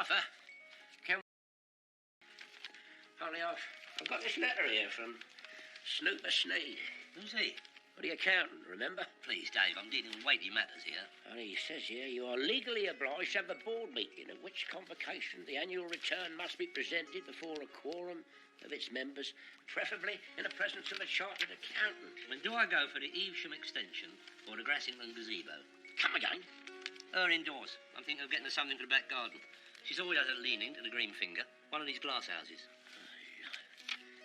Arthur, can... Holly, I've got this letter here from Snooper Sneed. Who's he? Well, the accountant, remember? Please, Dave, I'm dealing with weighty matters here. And he says here you are legally obliged to have a board meeting at which convocation the annual return must be presented before a quorum of its members, preferably in the presence of a chartered accountant. And do I go for the Evesham extension or the Grassington gazebo? Come again? Her indoors. I'm thinking of getting her something for the back garden. She's always had a leaning to the green finger. One of these glass houses.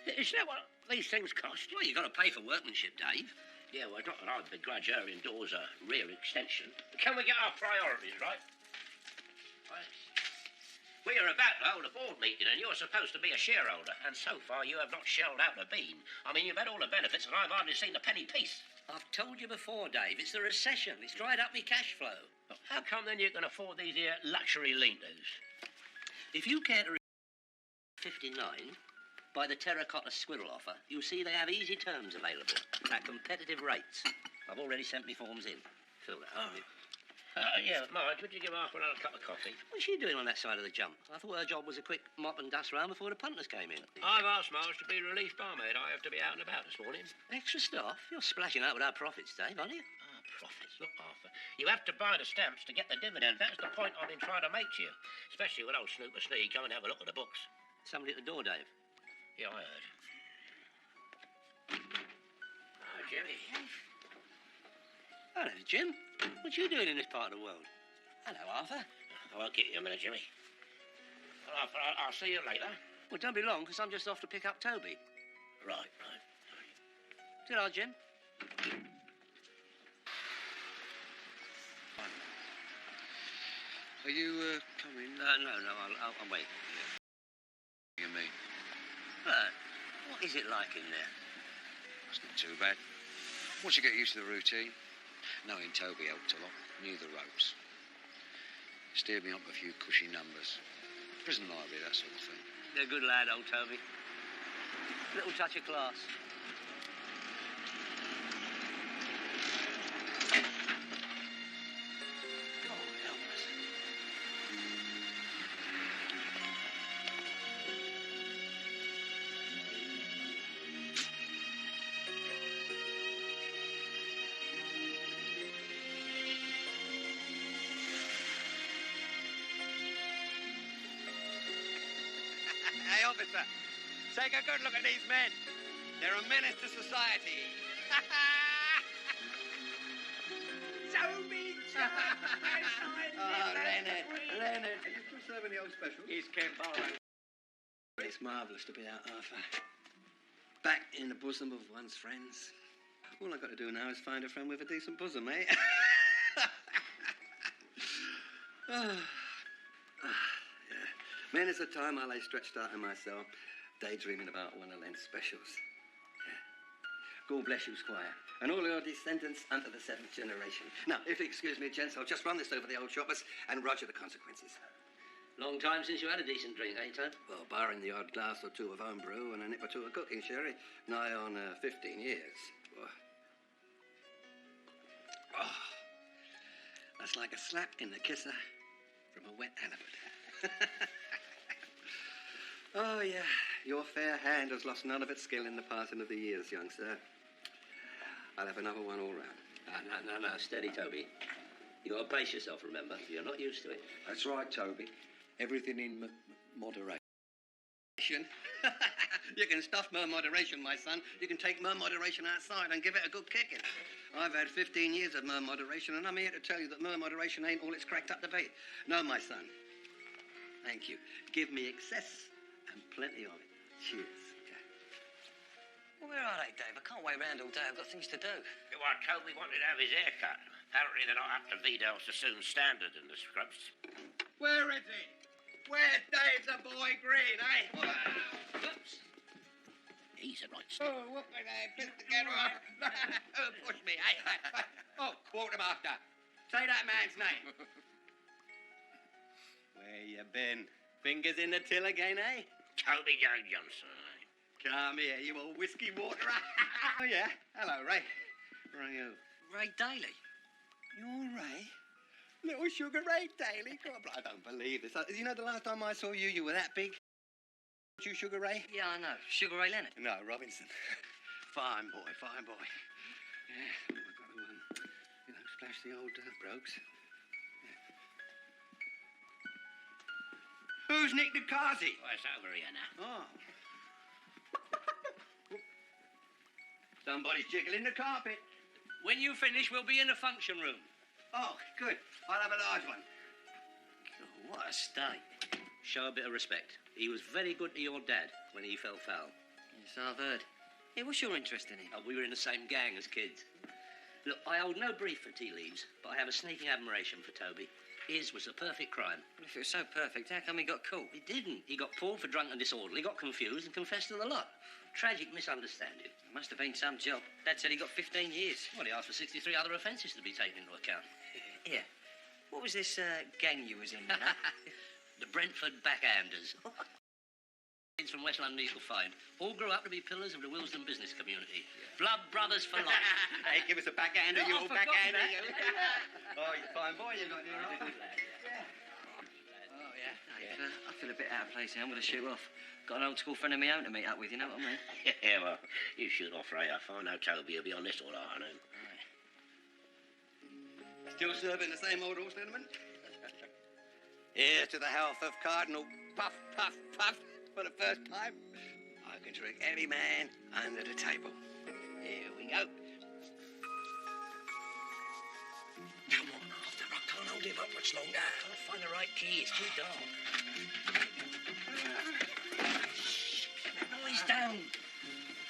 Is that what these things cost? Well, you've got to pay for workmanship, Dave. Yeah, well, not that I'd begrudge her indoors a real extension. Can we get our priorities right? We are about to hold a board meeting and you're supposed to be a shareholder. And so far you have not shelled out a bean. I mean, you've had all the benefits and I've hardly seen a penny piece. I've told you before, Dave, it's the recession. It's dried up my cash flow. Well, how come then you can afford these here luxury lean-tos? If you care to 59, by the terracotta squirrel offer, you'll see they have easy terms available at competitive rates. I've already sent me forms in. Fill that out. Yeah, Marge, would you give Arthur another cup of coffee? What's she doing on that side of the jump? I thought her job was a quick mop and dust round before the punters came in. I've asked Marge to be relief barmaid. I have to be out and about this morning. Extra staff? You're splashing out with our profits, Dave, aren't you? Profits. Look, Arthur, you have to buy the stamps to get the dividend. That's the point I've been trying to make to you. Especially with old Snooper Sneed. Come and have a look at the books. Somebody at the door, Dave. Yeah, I heard. Oh, Jimmy. Hello, Jim. What you doing in this part of the world? Hello, Arthur. I won't give you a minute, Jimmy. Well, Arthur, I'll see you later. Well, don't be long, because I'm just off to pick up Toby. Right. Ta-ra, Jim. Are you coming? No, I'll wait. You mean? Bert, what is it like in there? It's not too bad. Once you get used to the routine, knowing Toby helped a lot, knew the ropes. Steered me up a few cushy numbers. Prison library, that sort of thing. You're a good lad, old Toby. Little touch of class. God help us. Hey, officer, take a good look at these men. They're a menace to society. Toby, Leonard. Are you still serving the old special? He's Ken Barrow. It's marvellous to be out, Arthur. Back in the bosom of one's friends. All I've got to do now is find a friend with a decent bosom, eh? Yeah. Many's the time I lay stretched out in my cell, daydreaming about one of Len's specials. Yeah. God bless you, Squire, and all your descendants unto the 7th generation. Now, if you excuse me, gents, I'll just run this over the old shoppers and roger the consequences. Long time since you had a decent drink, eh, Tom? Well, barring the odd glass or two of home brew and a nip or two of cooking sherry, nigh on 15 years. Oh, that's like a slap in the kisser from a wet halibut. Oh, yeah, your fair hand has lost none of its skill in the passing of the years, young sir. I'll have another one all round. No, steady, Toby. You got to pace yourself, remember? You're not used to it. That's right, Toby. Everything in moderation. You can stuff mer moderation, my son. You can take mer moderation outside and give it a good kicking. I've had 15 years of mer moderation, and I'm here to tell you that mer moderation ain't all it's cracked up to be. No, my son. Thank you. Give me excess and plenty of it. Cheers. Well, where are they, Dave? I can't wait round all day. I've got things to do. Well, Toby wanted to have his hair cut. Apparently they're not up to Vidal Sassoon's standard in the scrubs. Where is he? Where's Dave the boy green, eh? Oops. He's a right stick. Oh, whoop it, put together. Push me, eh? Oh, quartermaster. Say that man's name. Where you been? Fingers in the till again, eh? Toby Joe Johnson. Come here, you old whiskey waterer. Oh, yeah. Hello, Ray. Ray-o. Ray Daly. You're Ray? Little Sugar Ray Daly. God, I don't believe this. You know, the last time I saw you, you were that big. You Sugar Ray? Yeah, I know. Sugar Ray Leonard. No, Robinson. Fine boy, fine boy. Yeah, we've got to, splash the old brogues. Yeah. Who's Nick DeCarty? Oh, it's over here now. Oh. Somebody's jiggling the carpet. When you finish, we'll be in the function room. Oh, good. I'll have a large one. Oh, what a state. Show a bit of respect. He was very good to your dad when he fell foul. Yes, I've heard. Hey, what's your interest in him? We were in the same gang as kids. Look, I hold no brief for tea leaves, but I have a sneaking admiration for Toby. His was a perfect crime. Well, if it was so perfect, how come he got caught? He didn't. He got pulled for drunk and disorderly, got confused and confessed to the lot. Tragic misunderstanding. It must have been some job. Dad said he got 15 years. Well, he asked for 63 other offences to be taken into account. Yeah. What was this gang you was in, you know? The Brentford Backhanders. Kids from West London you'll find. All grew up to be pillars of the Willesden business community. Blood brothers for life. Hey, give us a backhander, you Oh, old I forgot backhander, that. you. Oh, you're a fine boy, you got your own. Oh, yeah. I feel a bit out of place here. I'm going to shoot off. Got an old school friend of my own to meet up with, you know what I mean? Yeah, well, you shoot off, Ray. I find out Toby will be on this all afternoon. Still serving the same old horse liniment? Here's to the health of Cardinal Puff, Puff, Puff. For the first time, I can drink any man under the table. Here we go. Come on, Arthur. I can't hold him up much longer. I can't find the right key. It's too dark. Noise down.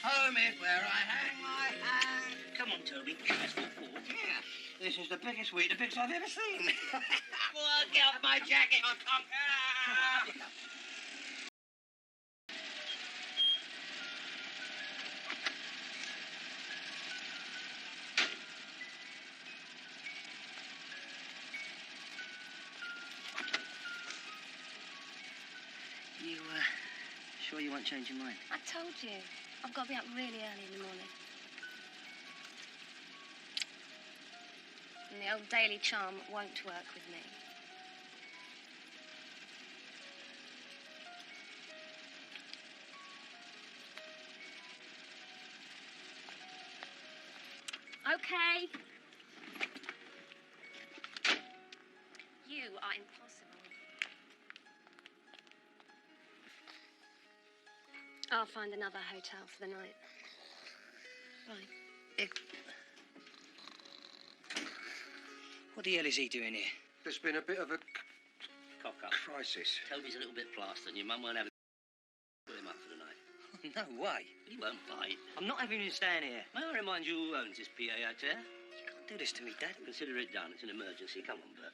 Home is where I hang my hat. Come on, Toby. Let's walk forward. Yeah, this is the biggest Weetabix I've ever seen. Well, get off my jacket, I'll come. You, sure you won't change your mind? I told you. I've got to be up really early in the morning. And the old daily charm won't work with me. Okay. You are impossible. I'll find another hotel for the night. Right. What the hell is he doing here? There's been a bit of a Cock up. crisis. Toby's a little bit plastered, and your mum won't have put him up for the night. No way. He won't bite. I'm not having him staying here. May I remind you who owns this PA hotel? You can't do this to me, Dad. Consider it done. It's an emergency. Come on, Bert.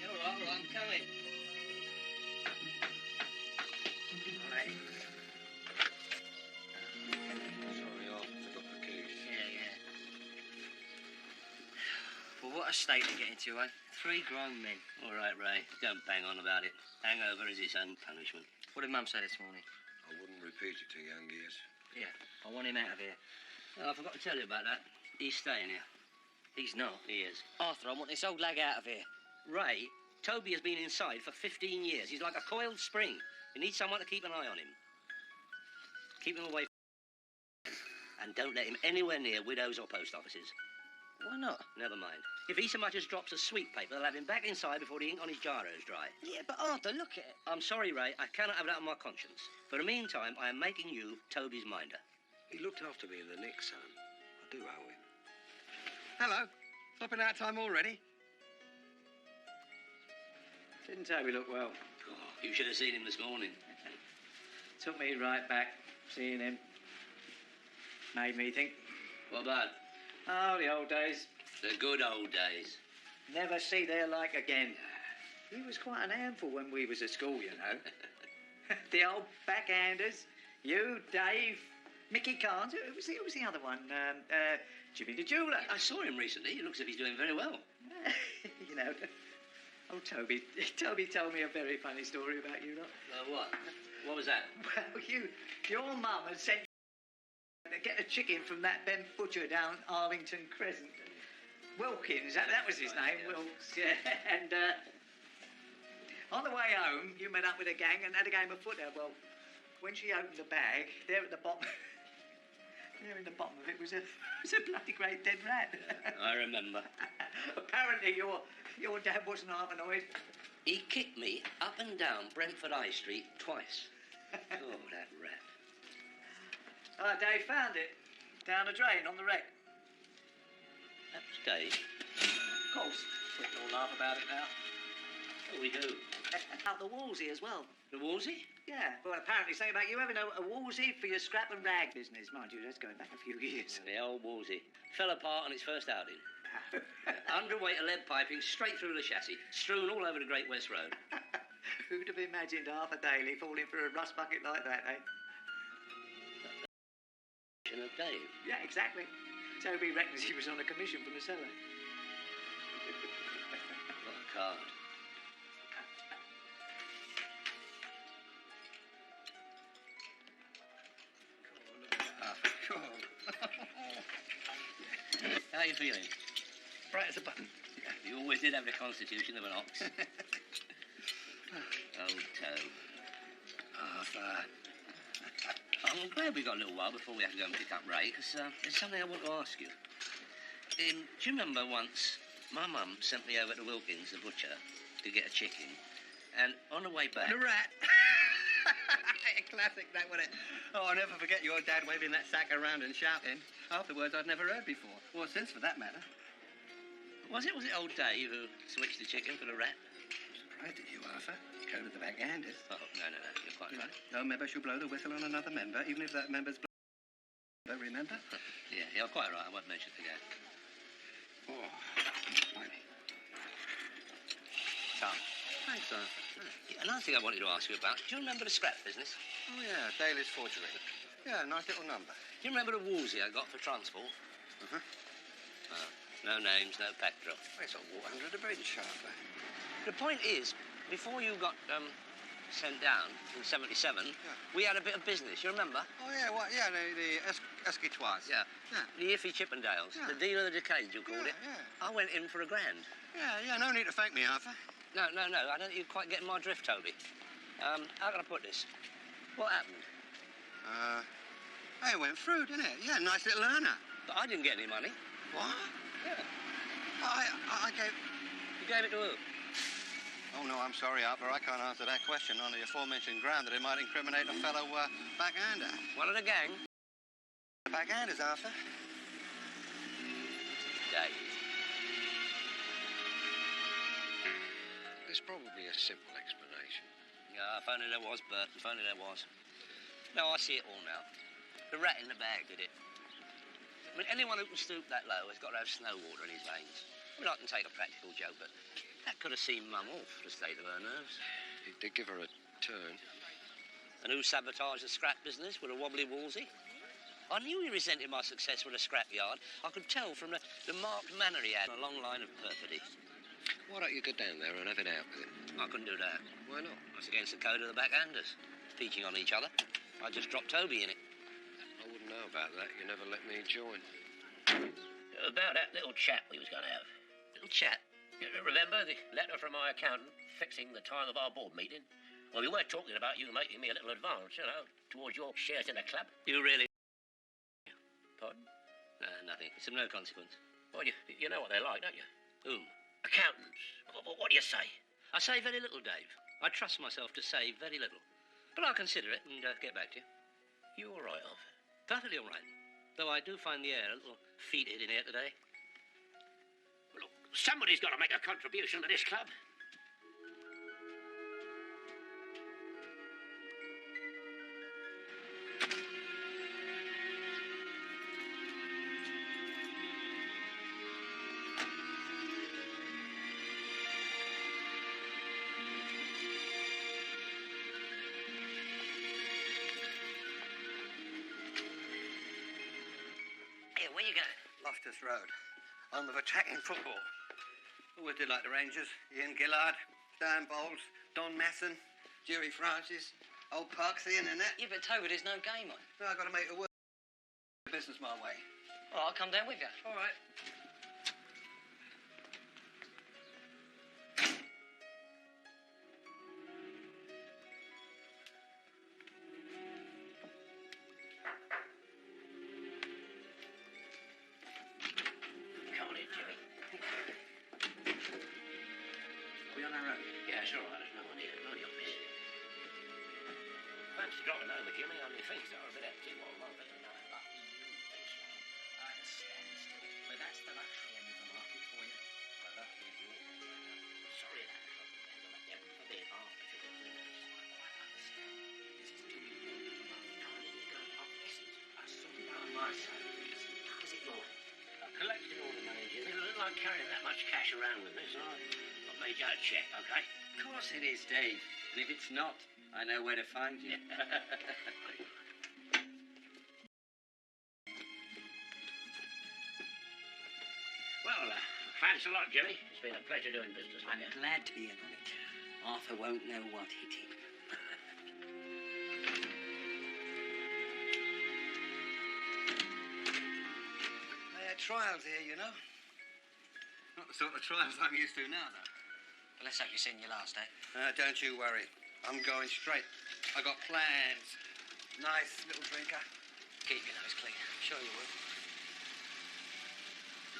You're all right, I'm coming. Sorry, I forgot the keys. Yeah. Well, what a state to get into, eh? 3 grown men. All right, Ray. Don't bang on about it. Hangover is its own punishment. What did Mum say this morning? I wouldn't repeat it to young ears. Yeah, I want him out of here. Oh, I forgot to tell you about that. He's staying here. He's not. He is. Arthur, I want this old lag out of here. Ray, Toby has been inside for 15 years. He's like a coiled spring. You need someone to keep an eye on him. Keep him away from... And don't let him anywhere near widows or post offices. Why not? Never mind. If he so much as drops a sweet paper, they'll have him back inside before the ink on his gyro's dry. Yeah, but Arthur, look at it. I'm sorry, Ray. I cannot have that on my conscience. For the meantime, I am making you Toby's minder. He looked after me in the nick, son. I do owe him. Hello. Stopping out time already? Didn't Toby look well? Oh, you should have seen him this morning. Took me right back, seeing him. Made me think. What about? Oh, the old days. The good old days. Never see their like again. He was quite an handful when we was at school, you know. The old backhanders. You, Dave, Mickey Carnes. Who was the other one? Jimmy the Jeweller. I saw him recently. He looks as if he's doing very well. You know, Oh, Toby told me a very funny story about you lot. What? What was that? Well, your mum had sent you to get a chicken from that Ben butcher down Arlington Crescent. Wilkins, that was his name, Wilkes, yeah. And on the way home, you met up with a gang and had a game of footer. Well, when she opened the bag, there at the bottom, there in the bottom of it was a bloody great dead rat. I remember. Apparently, your dad wasn't half annoyed. He kicked me up and down Brentford High Street twice. Oh, that rat. Dave found it down a drain on the wreck. That was Dave. Of course, we can all laugh about it now. Oh, we do. Out the Wolsey as well. The Wolsey? Yeah, well, apparently saying about you having a Wolsey for your scrap and rag business. Mind you, that's going back a few years. The old Wolsey. Fell apart on its first outing. Underweight of lead piping straight through the chassis, strewn all over the Great West Road. Who'd have imagined Arthur Daly falling for a rust bucket like that, eh? Of Dave. Yeah, exactly. Toby reckons he was on a commission from the cellar. What a card. How are you feeling? Bright as a button. You always did have the constitution of an ox. Old toe. Arthur. I'm glad we got a little while before we have to go and pick up Ray, because there's something I want to ask you. Do you remember once my mum sent me over to Wilkins, the butcher, to get a chicken, and on the way back... The rat. Classic, that, wasn't it? Oh, I'll never forget your dad waving that sack around and shouting. Afterwards, I'd never heard before. Or since, for that matter. Was it old Dave who switched the chicken for the rat? Surprised at you, Arthur. Code of the backhanders. Oh, no, you're quite right. No member shall blow the whistle on another member, even if that member's blow. Remember? Yeah, you're quite right. I won't mention it again. Oh, blimey. Tom. Thanks, Arthur. Another thing I wanted to ask you about. Do you remember the scrap business? Oh, yeah, Daly's forgery. Yeah, nice little number. Do you remember the Wolsey I got for transport? Uh-huh. Oh, no names, no pack drop. It's a water under the bridge, Arthur. The point is, before you got sent down in 77, we had a bit of business, you remember? Oh, yeah, what? Yeah, the Esquitoise. Yeah. Yeah. The Iffy Chippendales, Yeah. the deal of the decade, you called it. Yeah. I went in for $1,000. Yeah, no need to thank me, Arthur. No, I don't think you're quite getting my drift, Toby. How can I put this? What happened? It went through, didn't it? Yeah, nice little earner. But I didn't get any money. What? Yeah. I gave... You gave it to who? Oh, no, I'm sorry, Arthur. I can't answer that question on the aforementioned ground that it might incriminate a fellow backhander. One of the gang? Backhanders, Arthur. Dave. There's probably a simple explanation. Yeah, if only there was, Bert. If only there was. No, I see it all now. The rat in the bag did it. I mean, anyone who can stoop that low has got to have snow water in his veins. I mean, I can take a practical joke, but that could have seen Mum off, the state of her nerves. It did give her a turn. And who sabotaged the scrap business with a wobbly Wolsey? I knew he resented my success with a scrap yard. I could tell from the marked manner he had, a long line of perfidy. Why don't you go down there and have it out with him? I couldn't do that. Why not? That's against the code of the backhanders. Peaching on each other. I just dropped Toby in it. I wouldn't know about that. You never let me join. About that little chat we was going to have. Little chat. You remember the letter from my accountant fixing the time of our board meeting? Well, we were talking about you making me a little advance, towards your shares in the club. You really... Pardon? No, nothing. It's of no consequence. Well, you know what they're like, don't you? Whom? Accountants. What do you say? I say very little, Dave. I trust myself to say very little. But I'll consider it and get back to you. You all right, Arthur? Perfectly all right. Though I do find the air a little fetid in here today. Well, look, somebody's got to make a contribution to this club. Loftus Road, home of attacking football. Always did like the Rangers. Ian Gillard, Dan Bowles, Don Masson, Jerry Francis, old Parksy and that. Yeah, but Toby, there's no game on. No, I've got to make it work. Business my way. All right, I'll come down with you. All right. Come on in, Jimmy. We on our own? Yeah, it's all right. There's no one here. No the office. Fancy dropping over, Jimmy. Only things are a bit empty. Well, not better than that. I understand, Steve, but that's the luxury end of the market for you. The luxury of your Sorry about the trouble, Ben. For being half if it was winners. I understand. This is too important. Darling, you're going up lessons. I saw it on my side of things. How is it yours? I've collected all the money, Jimmy. I don't like carrying that much cash around with me, so I've made you out a cheque, okay? Of course it is, Dave. And if it's not, I know where to find you. Well, thanks a lot, Jimmy. It's been a pleasure doing business with I'm you. glad to be in on it. Arthur won't know what hit him. They had trials here, you know. Not the sort of trials I'm used to now, though. Well, let's hope you've seen your last, eh? Don't you worry. I'm going straight. I got plans. Nice little drinker. Keep your nose clean. Sure you will.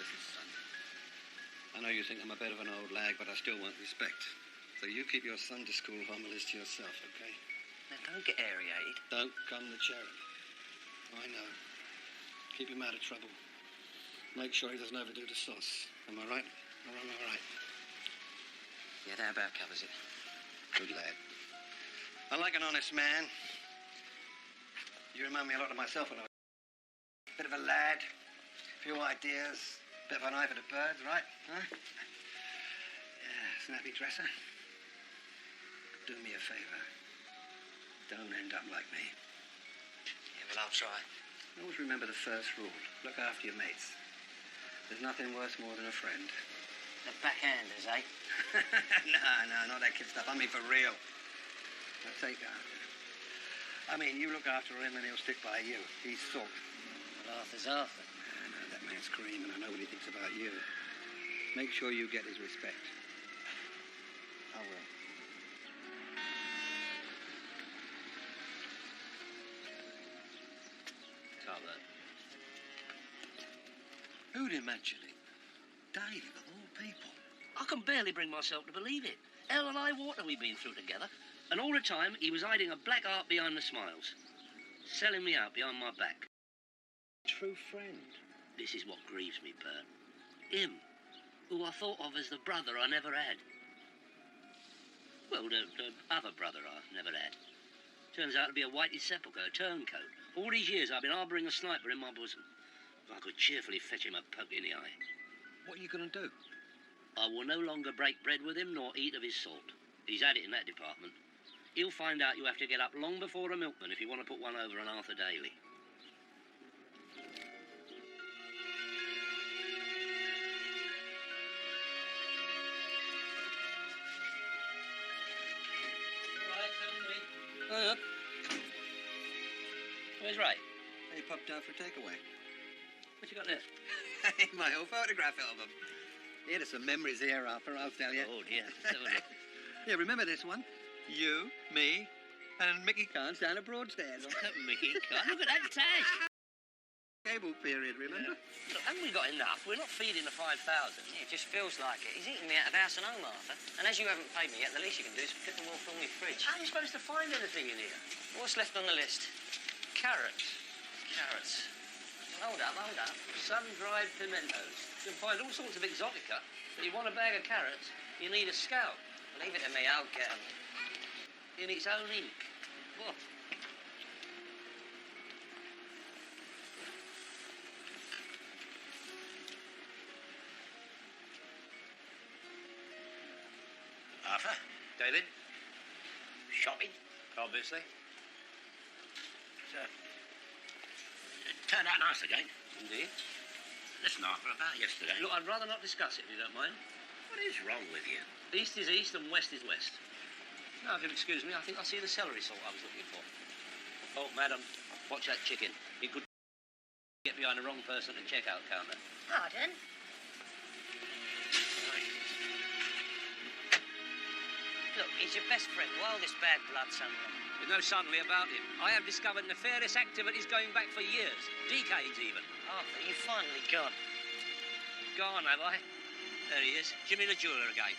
Listen, son. I know you think I'm a bit of an old lag, but I still want respect. So you keep your Sunday school homilies to yourself, okay? Now, don't get aerated. Don't come the cherry. I know. Keep him out of trouble. Make sure he doesn't overdo the sauce. Am I right? Or am I right? Yeah, that about covers it. Good lad. I like an honest man. You remind me a lot of myself when I was a bit of a lad, a few ideas, a bit of an eye for the birds, right? Huh? Yeah, snappy dresser. Do me a favour. Don't end up like me. Yeah, well, I'll try. Always remember the first rule. Look after your mates. There's nothing worth more than a friend. The backhanders, eh? No, not that kid stuff. I mean for real. Now take Arthur. I mean, you look after him and he'll stick by you. He's salt. Well, Arthur's Arthur. I know that man's cream and I know what he thinks about you. Make sure you get his respect. I will. Carver. Who'd imagine it? Dave, of all people. I can barely bring myself to believe it. Hell and high water we've been through together. And all the time, he was hiding a black heart behind the smiles. Selling me out behind my back. True friend. This is what grieves me, Bert. Him, who I thought of as the brother I never had. Well, the other brother I never had. Turns out to be a whited sepulchre, a turncoat. All these years I've been harbouring a sniper in my bosom. I could cheerfully fetch him a poke in the eye. What are you going to do? I will no longer break bread with him nor eat of his salt. He's had it in that department. He'll find out you have to get up long before a milkman if you want to put one over on Arthur Daly. Where's Ray? He popped out for a takeaway. What you got there? My old photograph album. Yeah, there's some memories here, Arthur, I'll tell you. Oh, dear. Let's have a look. Yeah, remember this one? You, me, and Mickey Carnes down at Broadstairs. Mickey, look at that tash. Cable period, remember? Look, haven't we got enough? We're not feeding the 5,000. Yeah, it just feels like it. He's eating me out of house and home, Arthur. And as you haven't paid me yet, the least you can do is flip them all from my fridge. How are you supposed to find anything in here? What's left on the list? Carrots. Carrots. Hold up. Sun-dried pimentos. You can find all sorts of exotica. But you want a bag of carrots, you need a scout. Leave it to me, I'll get them. In its own ink. What? Arthur? David? Shopping? Obviously. It turned out nice again. Indeed. Listen, Arthur, about yesterday. Look, I'd rather not discuss it, if you don't mind. What is wrong with you? East is east and west is west. Now, if you'll excuse me, I think I see the celery salt I was looking for. Oh, madam, watch that chicken. It could get behind the wrong person at the checkout counter. Pardon? Look, he's your best friend. Why all this bad blood, Sunday? There's no suddenly about him. I have discovered nefarious activities going back for years, decades even. Arthur, you finally gone. Gone, have I? There he is, Jimmy the jeweller again.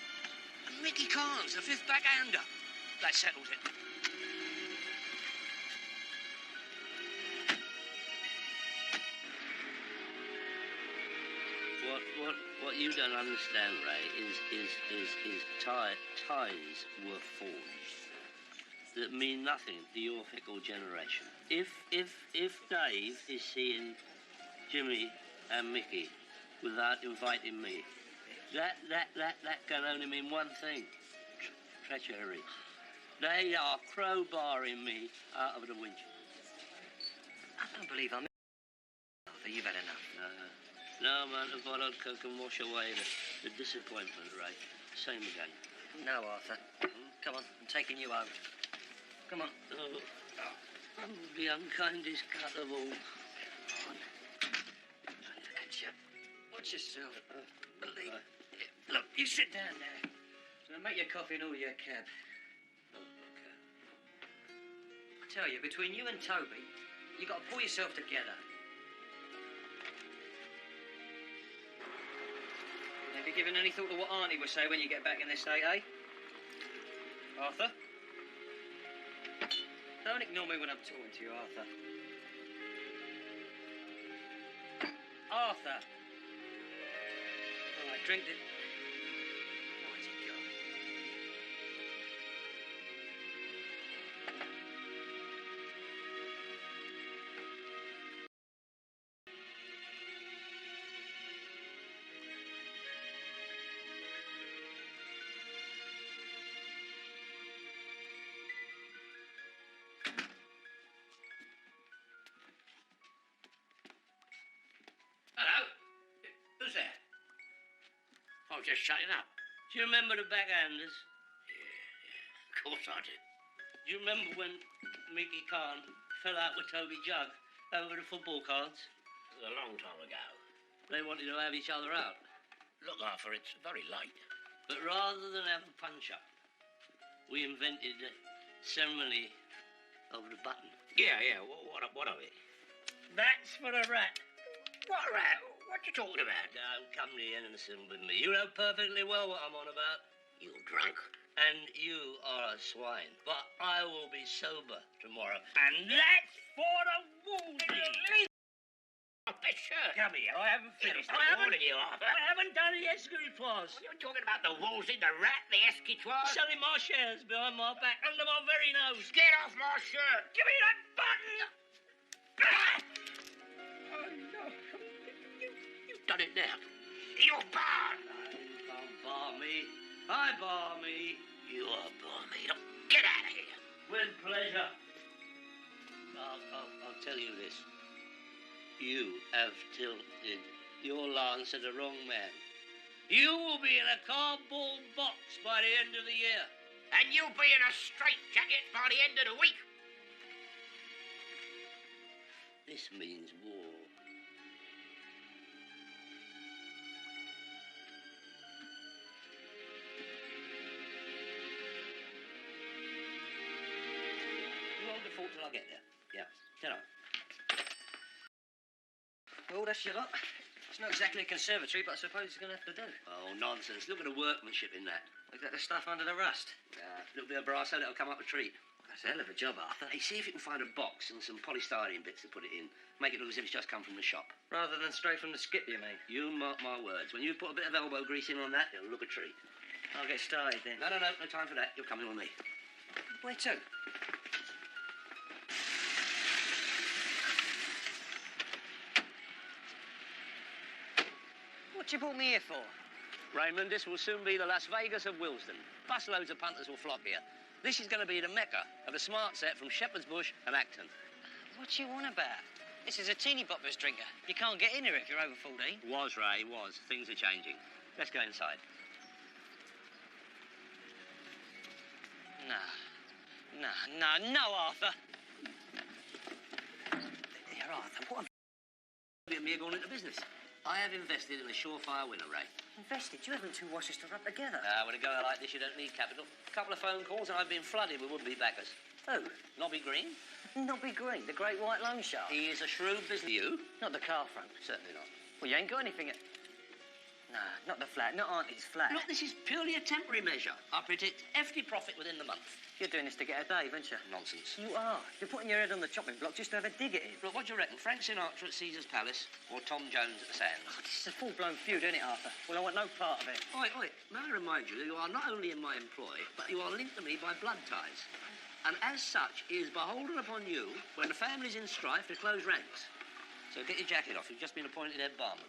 And Mickey Carnes, the fifth backhander. That settles it. What you don't understand, Ray, is ties were forged that mean nothing to your fickle generation. If Dave is seeing Jimmy and Mickey without inviting me, that can only mean one thing: treachery. They are crowbarring me out of the Winchester. I don't believe I'm... Arthur, you've had enough. No amount of vodka can wash away the disappointment, Ray. Same again. No, Arthur. Come on, I'm taking you home. Come on. Oh, the unkindest cut of all. Watch yourself. Believe it. Look, you sit down there. So make your coffee and order your cab. Oh, okay. I tell you, between you and Toby, you got to pull yourself together. Have you given any thought to what Auntie will say when you get back in this state, eh? Arthur? Don't ignore me when I'm talking to you, Arthur. Arthur! All right, drink it. Where's he gone? Hello? Who's there? I was just shutting up. Do you remember the backhanders? Yeah. Of course I do. Do you remember when Mickey Khan fell out with Toby Jug over the football cards? It was a long time ago. They wanted to have each other out. Look, Arthur, it's very late. But rather than have a punch-up, we invented the ceremony of the button. Yeah. What of it? That's for the rat. What rat? What you talking about? Don't come near innocent with me. You know perfectly well what I'm on about. You drunk. And you are a swine. But I will be sober tomorrow. And that's for the wounded. Oh, my shirt. Come here, I haven't finished. I'm warning you, Arthur. I haven't done the escritoire. What are you talking about? The Wolsey, the rat, the escritoire? Selling my shares behind my back, under my very nose. Get off my shirt. Give me that button! Oh, no. You've done it now. You're barred. You can't bar me. I bar me. You are barred me. Look, get out of here. With pleasure. I'll tell you this. You have tilted your lance at the wrong man. You will be in a cardboard box by the end of the year. And you'll be in a straitjacket by the end of the week. This means war. You hold the fort till I get there. Yeah. Ta-ra. Well, that's your lot. It's not exactly a conservatory, but I suppose it's going to have to do. Oh, nonsense. Look at the workmanship in that. Is that the stuff under the rust? A little bit of brass, so it'll come up a treat. That's a hell of a job, Arthur. Hey, see if you can find a box and some polystyrene bits to put it in. Make it look as if it's just come from the shop. Rather than straight from the skip, you mean? You mark my words. When you put a bit of elbow grease in on that, it'll look a treat. I'll get started then. No time for that. You're coming with me. Where to? What you brought me here for? Raymond, this will soon be the Las Vegas of Willesden. Busloads of punters will flock here. This is going to be the mecca of a smart set from Shepherd's Bush and Acton. What you on about? This is a teeny boppers drinker. You can't get in here if you're over 14. Was, Ray, was. Things are changing. Let's go inside. No, Arthur. Here, Arthur, what have you me going into business? I have invested in a surefire winner, Ray. Invested? You haven't two Winchester up together. With a go like this, you don't need capital. A couple of phone calls and I've been flooded with would-be backers. Who? Nobby Green. Nobby Green, the great white loan shark. He is a shrewd business. You? Not the car front. Certainly not. Well, you ain't got anything at... Nah, not the flat, not Auntie's flat. Look, this is purely a temporary measure. I predict hefty profit within the month. You're doing this to get a Dave, aren't you? Nonsense. You are. You're putting your head on the chopping block just to have a dig at him. Look, what do you reckon? Frank Sinatra at Caesar's Palace or Tom Jones at the Sands? Oh, this is a full-blown feud, isn't it, Arthur? Well, I want no part of it. Oi, may I remind you, you are not only in my employ, but you are linked to me by blood ties. And as such, it is beholden upon you, when the family's in strife, to close ranks. So get your jacket off. You've just been appointed head barman.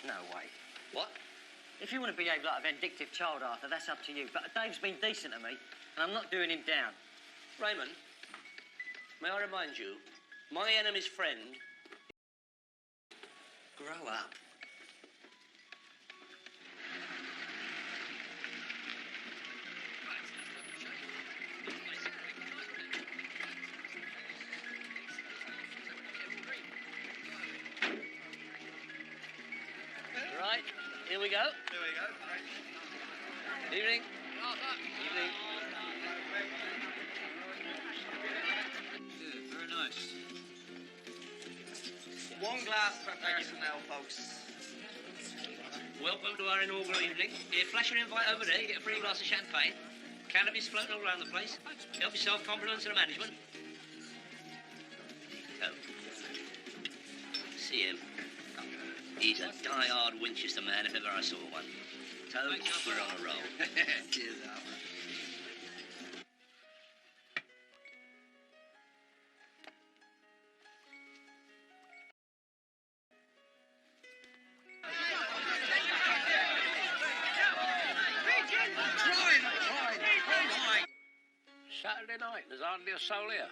No way. What? If you want to behave like a vindictive child, Arthur, that's up to you. But Dave's been decent to me, and I'm not doing him down. Raymond, may I remind you, my enemy's friend... Grow up. Right, here we go. Here we go. Evening. Evening. Yeah, very nice. One glass per personnel, folks. Welcome to our inaugural evening. Here, flash your invite over there. You get a free glass of champagne. Cannabis floating all around the place. Help yourself, compliments to the management. So, see him. He's a die-hard Winchester man if ever I saw one. Toad, we're on a roll. Cheers, Alfred. Saturday night, there's hardly a soul here.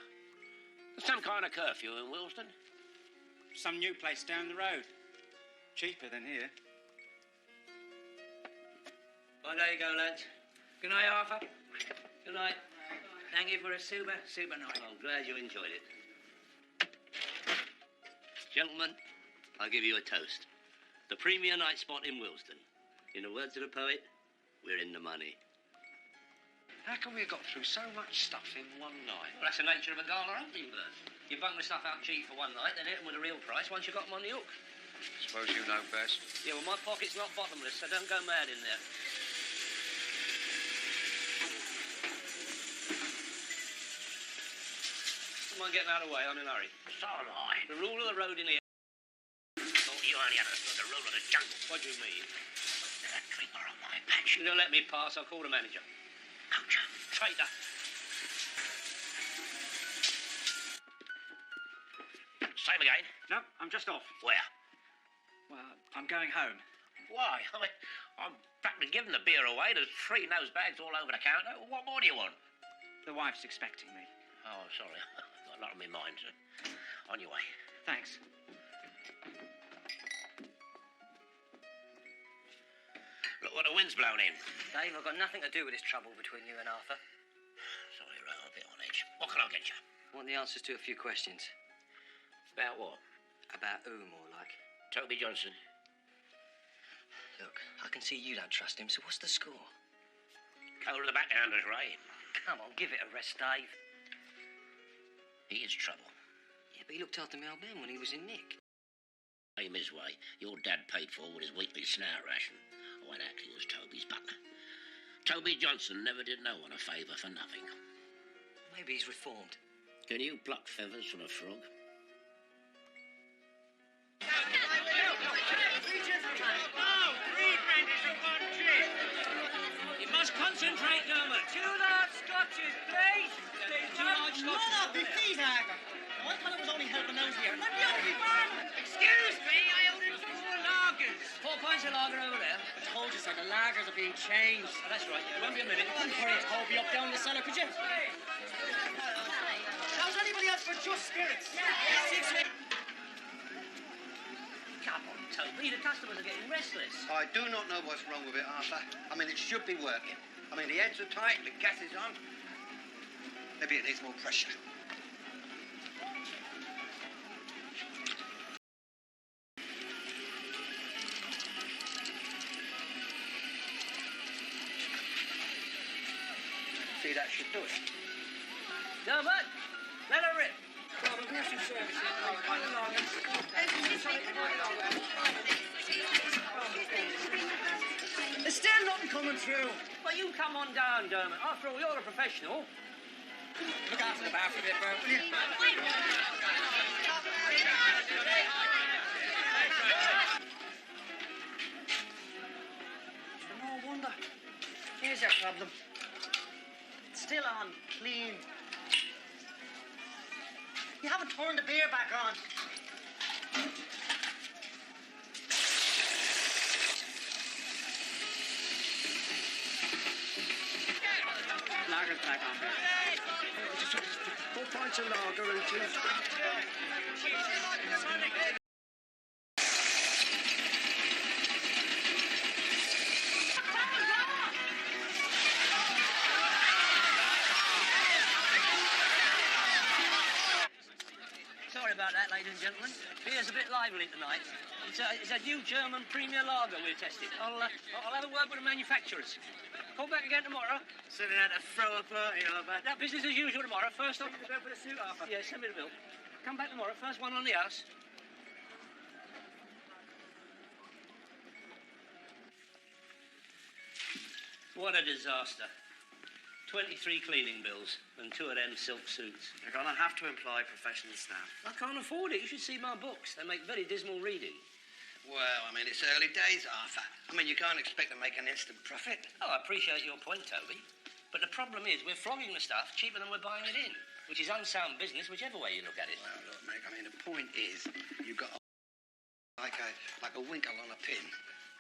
There's some kind of curfew in Wilston. Some new place down the road. Cheaper than here. Well, there you go, lads. Good night, Arthur. Good night. Thank you for a super night. I'm glad you enjoyed it. Gentlemen, I'll give you a toast. The premier night spot in Wilston. In the words of the poet, we're in the money. How come we got through so much stuff in one night? Well, that's the nature of a gala hunting bird. You bung the stuff out cheap for one night, then hit them with a real price once you got them on the hook. Suppose you know best. Yeah, well, my pocket's not bottomless, so don't go mad in there. Come on, getting out of the way. I'm in a hurry. So am I. The rule of the road in here... Thought you only understood the rule of the jungle. What do you mean? There's a creeper on my patch. You don't let me pass, I'll call the manager. Ouch. Traitor. Same again. No, I'm just off. Where? Well, I'm going home. Why? I mean, I'm practically giving the beer away. There's 3 nose bags all over the counter. What more do you want? The wife's expecting me. Oh, sorry. I've got a lot on my mind, sir. On your way. Thanks. Look what the wind's blown in. Dave, I've got nothing to do with this trouble between you and Arthur. Sorry, Ray, I'm a bit on edge. What can I get you? I want the answers to a few questions. About what? About who, more like? Toby Johnson. Look, I can see you don't trust him, so what's the score? Cold to the backhanders, Ray. Come on, give it a rest, Dave. He is trouble. Yeah, but he looked after my old man when he was in Nick. Aim his way. Your dad paid for with his weekly snout ration. Oh, and actually was Toby's butler. Toby Johnson never did no one a favour for nothing. Maybe he's reformed. Can you pluck feathers from a frog? You must concentrate, Dermot. 2 large scotches, please. Please, Arthur. I thought I was only helping those here. Let me only one. Excuse me, I ordered 4 lagers. 4 pints of lager over there. I told you, sir, the lagers are being changed. Oh, that's right. It won't be a minute. Hurry, Toby, up down the cellar, could you? How's anybody else for just spirits? Come on, Toby. The customers are getting restless. I do not know what's wrong with it, Arthur. I mean, it should be working. I mean, the heads are tight, the gas is on. Maybe it needs more pressure. See, that should do it. Dermot, let her rip. There's still nothing coming through. Well, you come on down, Dermot. After all, you're a professional. Look after the bath a bit, bro, will you? No wonder. Here's our problem. It's still on, clean. You haven't turned the beer back on. Lager's back on. 4 pints of lager and 2... Sorry about that, ladies and gentlemen. Beer's a bit lively tonight. It's a new German Premier Lager we're testing. I'll have a word with the manufacturers. Call back again tomorrow. Sitting at a throw party, but That business as usual tomorrow. First on... go for the suit offer. Yeah, send me the bill. Come back tomorrow. First one on the house. What a disaster. 23 cleaning bills and 2 of them silk suits. You're going to have to employ professional staff. I can't afford it. You should see my books. They make very dismal reading. Well, I mean, it's early days, Arthur. I mean, you can't expect to make an instant profit. Oh, I appreciate your point, Toby. But the problem is we're flogging the stuff cheaper than we're buying it in, which is unsound business, whichever way you look at it. Well, look, mate, I mean, the point is you've got like a winkle on a pin,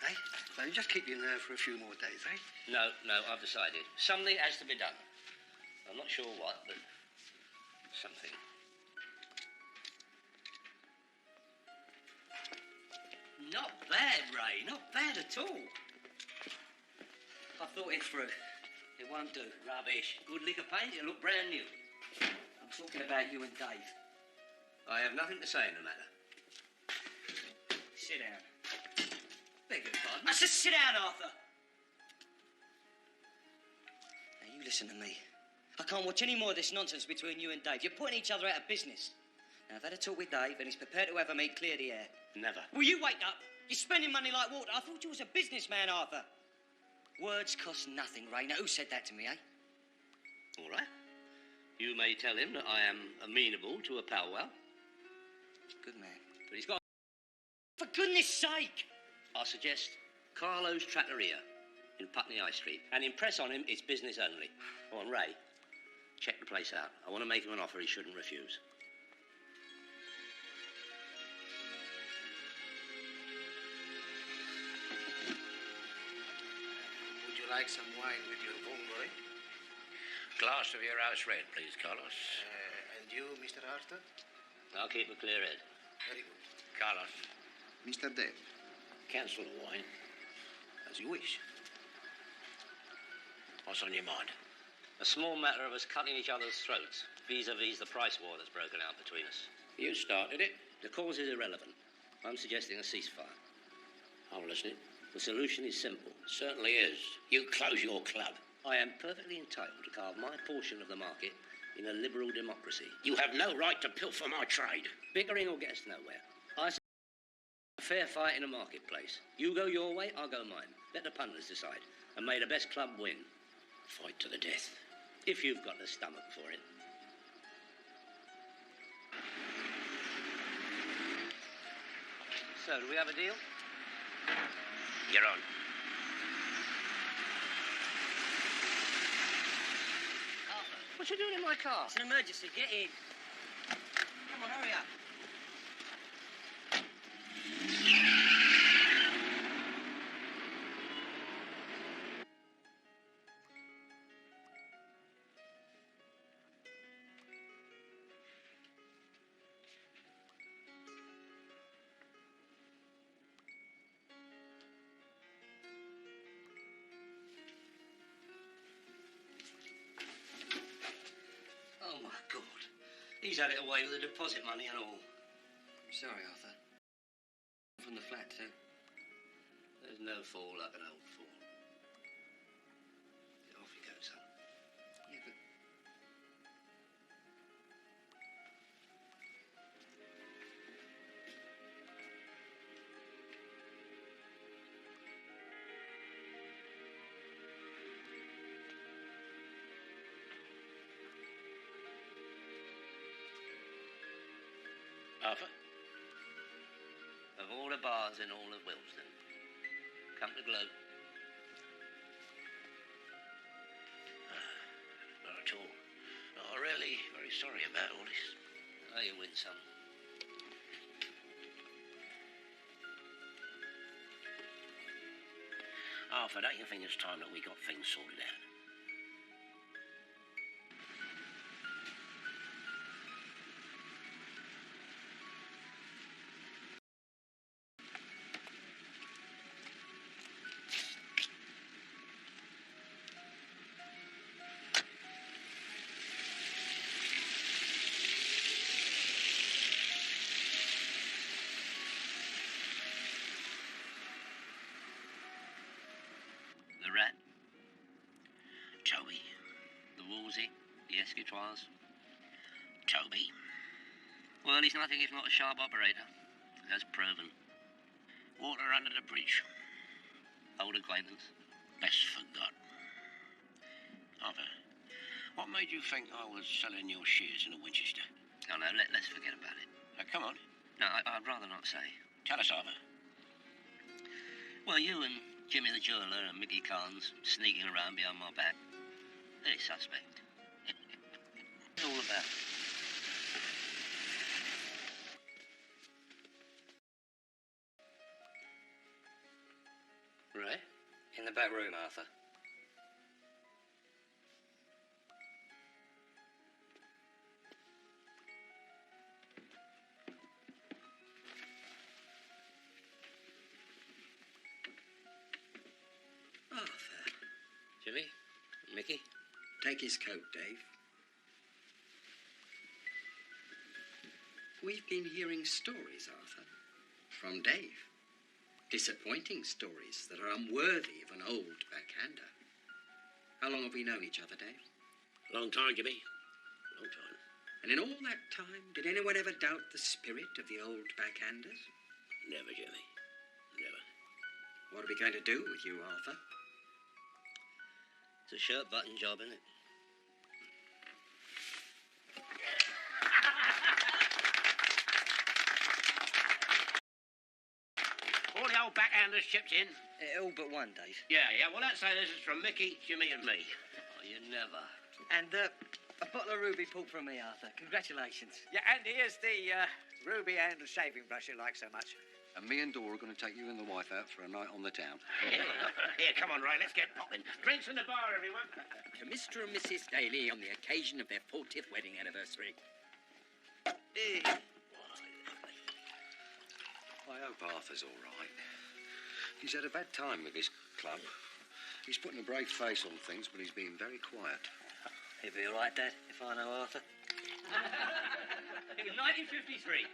eh? So you just keep your nerve for a few more days, eh? No, I've decided. Something has to be done. I'm not sure what, but something. Not bad, Ray. Not bad at all. I thought it through. It won't do. Rubbish. Good lick of paint, it'll look brand new. I'm talking about you and Dave. I have nothing to say in the matter. Sit down. Beg your pardon. I said sit down, Arthur. Now, you listen to me. I can't watch any more of this nonsense between you and Dave. You're putting each other out of business. Now, I've had a talk with Dave, and he's prepared to have me clear the air. Never. Will you wake up? You're spending money like water. I thought you was a businessman, Arthur. Words cost nothing, Ray. Now, who said that to me, eh? All right. You may tell him that I am amenable to a powwow, Good man. but he's got... For goodness sake! I suggest Carlo's Trattoria in Putney High Street. And impress on him it's business only. Go on, Ray. Check the place out. I want to make him an offer he shouldn't refuse. Would you like some wine with your vongole? Glass of your house red, please, Carlos. And you, Mr. Arthur? I'll keep a clear head. Very good. Carlos, Mr. Dave. cancel the wine. As you wish. What's on your mind? A small matter of us cutting each other's throats, vis-a-vis the price war that's broken out between us. You started it. The cause is irrelevant. I'm suggesting a ceasefire. I'm listening. The solution is simple. Certainly is. You close your club. I am perfectly entitled to carve my portion of the market in a liberal democracy. You have no right to pilfer my trade. Bickering will get us nowhere. I say a fair fight in a marketplace. You go your way, I'll go mine. Let the punters decide. And may the best club win. Fight to the death. If you've got the stomach for it. So, do we have a deal? You're on. What you doing in my car? It's an emergency. Get in. Come on, hurry up. He's had it away with the deposit money and all. I'm sorry, Arthur. From the flat, too. There's no fall like an old fool. Off you go, son. Yeah, but... Arthur? Of all the bars in all of Wilsden, come to gloat. Not at all. Oh, really very sorry about all this. Oh, you win some. Arthur, don't you think it's time that we got things sorted out? The rat, Toby. the Wolsey, the Escritoires. Toby. Well, he's nothing if not a sharp operator, as proven. Water under the bridge. Old acquaintance. Best forgot. Arthur, what made you think I was selling your shares in a Winchester? Oh, no, let's forget about it. Come on. No, I'd rather not say. Tell us, Arthur. Well, you and Jimmy the jeweller and Mickey Carnes sneaking around behind my back. Very suspect. It's all about. Right? In the back room, Arthur. Arthur, Jimmy? Mickey? take his coat, Dave. We've been hearing stories, Arthur, from Dave. Disappointing stories that are unworthy of an old backhander. How long have we known each other, Dave? Long time, Jimmy. Long time. And in all that time, did anyone ever doubt the spirit of the old backhanders? Never, Jimmy. Never. What are we going to do with you, Arthur? It's a shirt button job, isn't it? All the old backhanders chipped in? All but one, Dave. Yeah. Well, let's say this is from Mickey, Jimmy and me. Oh, you never. And a bottle of ruby port from me, Arthur. Congratulations. Yeah, and here's the ruby handle shaving brush you like so much. And me and Dora are going to take you and the wife out for a night on the town. Here, come on, Ray, let's get popping. Drinks in the bar, everyone. To Mr. and Mrs. Daly on the occasion of their 40th wedding anniversary. I hope Arthur's all right. He's had a bad time with his club. He's putting a brave face on things, but he's being very quiet. He'll be all right, Dad, if I know Arthur. In 1953,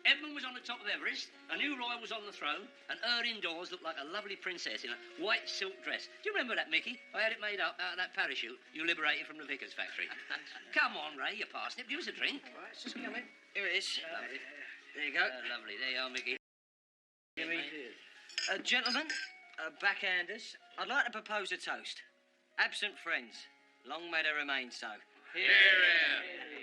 Edmund was on the top of Everest, a new royal was on the throne, and her indoors looked like a lovely princess in a white silk dress. Do you remember that, Mickey? I had it made up out of that parachute you liberated from the vicar's factory. Come on, Ray, you parsnip. Give us a drink. All right, it's just coming. Here it is. Lovely. There you go. Lovely. There you are, Mickey. Jimmy. Gentlemen, backhanders, I'd like to propose a toast. Absent friends, long may they remain so. Here, here.